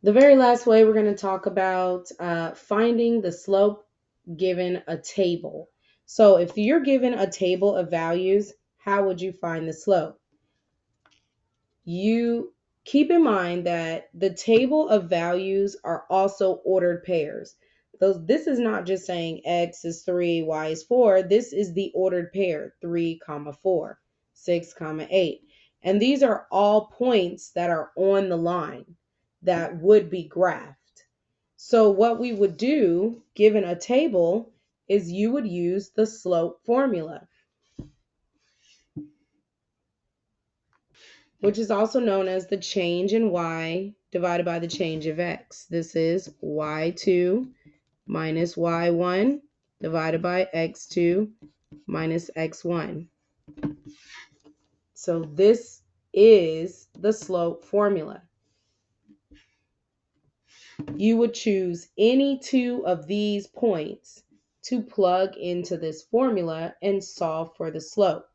The very last way we're going to talk about finding the slope given a table. So if you're given a table of values, how would you find the slope? You keep in mind that the table of values are also ordered pairs. This is not just saying x is 3, y is 4. This is the ordered pair, 3, comma 4, 6, comma 8. And these are all points that are on the line that would be graphed. So what we would do, given a table, is you would use the slope formula, which is also known as the change in y divided by the change of x. This is y2 minus y1 divided by x2 minus x1. So this is the slope formula. You would choose any two of these points to plug into this formula and solve for the slope.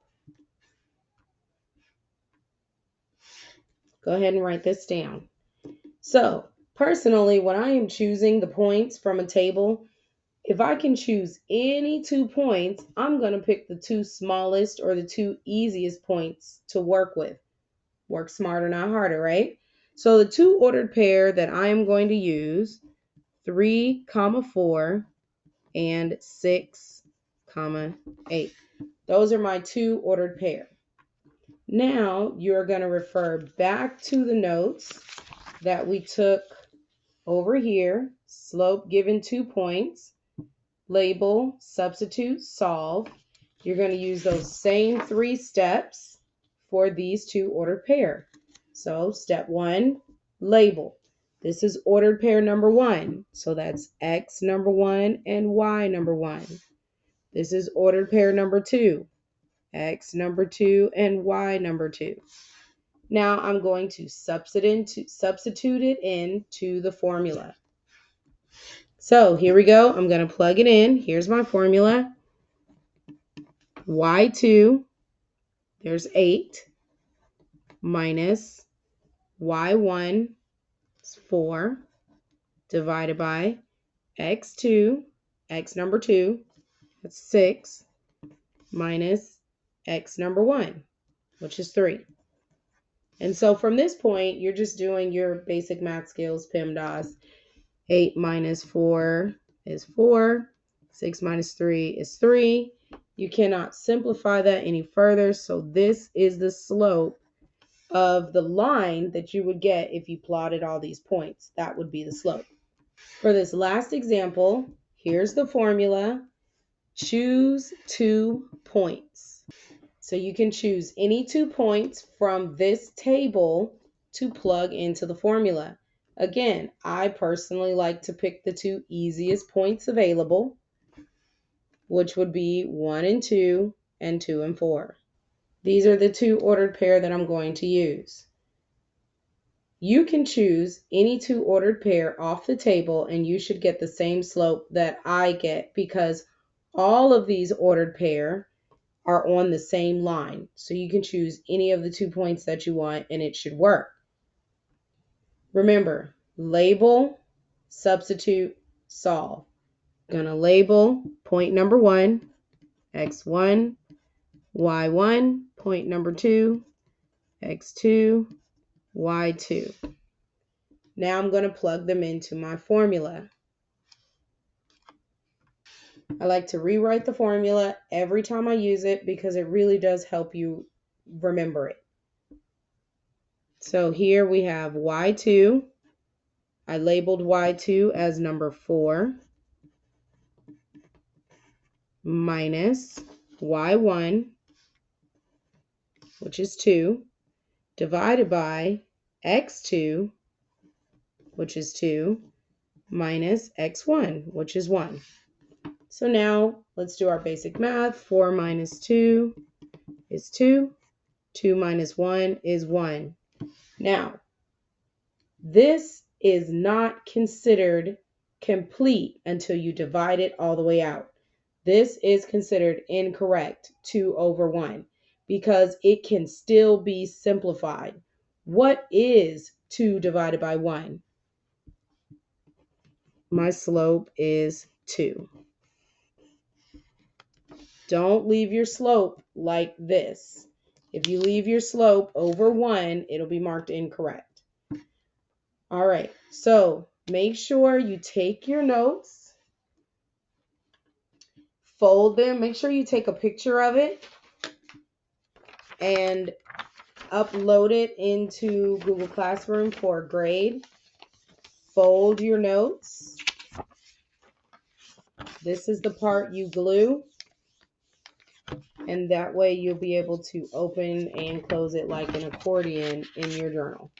Go ahead and write this down. So, personally, when I am choosing the points from a table, if I can choose any 2 points, I'm going to pick the 2 smallest or the 2 easiest points to work with. Work smarter, not harder, right? So the 2 ordered pair that I am going to use, 3, comma 4 and 6, comma 8. Those are my 2 ordered pair. Now you're going to refer back to the notes that we took over here. Slope given 2 points. Label, substitute, solve. You're going to use those same 3 steps for these 2 ordered pair. So step 1, label. This is ordered pair number 1. So that's x number 1 and y number 1. This is ordered pair number 2. X number 2 and y number 2. Now I'm going to substitute it into the formula. So here we go. I'm going to plug it in. Here's my formula. Y2, there's 8, minus Y1 is 4, divided by X2, X number 2, that's 6, minus X number 1, which is 3. And so from this point, you're just doing your basic math skills, PEMDAS. 8 minus 4 is 4. 6 minus 3 is 3. You cannot simplify that any further. So this is the slope of the line that you would get if you plotted all these points. That would be the slope. For this last example, here's the formula. Choose 2 points. So you can choose any 2 points from this table to plug into the formula. Again, I personally like to pick the 2 easiest points available, which would be 1 and 2 and 2 and 4. These are the 2 ordered pair that I'm going to use. You can choose any 2 ordered pair off the table and you should get the same slope that I get because all of these ordered pair are on the same line. So you can choose any of the 2 points that you want and it should work. Remember, label, substitute, solve. Gonna label point number 1, x1, y1, point number 2, x2, y2. Now I'm going to plug them into my formula. I like to rewrite the formula every time I use it because it really does help you remember it. So here we have y2. I labeled y2 as number 4 minus y1, which is 2, divided by x2, which is 2, minus x1, which is 1. So now let's do our basic math. 4 minus 2 is 2. 2 minus 1 is 1. Now, this is not considered complete until you divide it all the way out. This is considered incorrect, 2 over 1, because it can still be simplified. What is 2 divided by 1? my slope is 2. Don't leave your slope like this. If you leave your slope over 1, it'll be marked incorrect. All right, so make sure you take your notes, fold them, make sure you take a picture of it, and upload it into Google Classroom for a grade. Fold your notes. This is the part you glue, and that way you'll be able to open and close it like an accordion in your journal.